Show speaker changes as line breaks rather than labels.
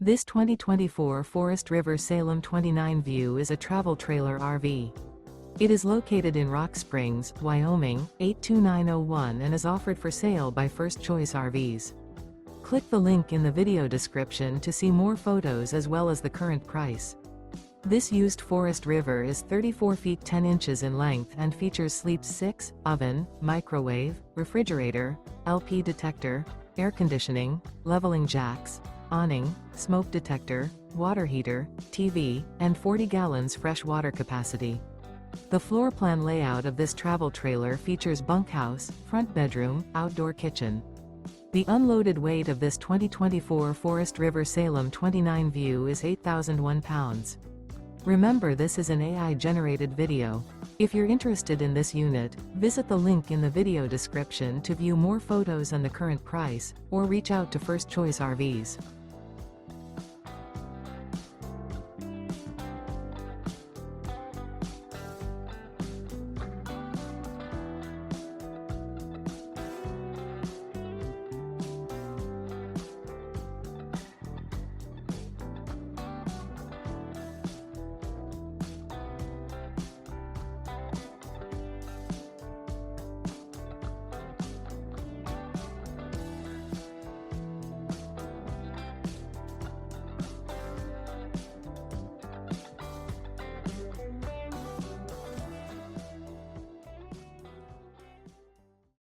This 2024 Forest River Salem 29 View is a travel trailer RV. It is located in Rock Springs, Wyoming, 82901 and is offered for sale by First Choice RVs. Click the link in the video description to see more photos as well as the current price. This used Forest River is 34 feet 10 inches in length and features sleep 6, oven, microwave, refrigerator, LP detector, air conditioning, leveling jacks, awning, smoke detector, water heater, TV, and 40 gallons fresh water capacity. The floor plan layout of this travel trailer features bunkhouse, front bedroom, outdoor kitchen. The unloaded weight of this 2024 Forest River Salem 29 View is 8,001 pounds. Remember, this is an AI-generated video. If you're interested in this unit, visit the link in the video description to view more photos and the current price, or reach out to First Choice RVs.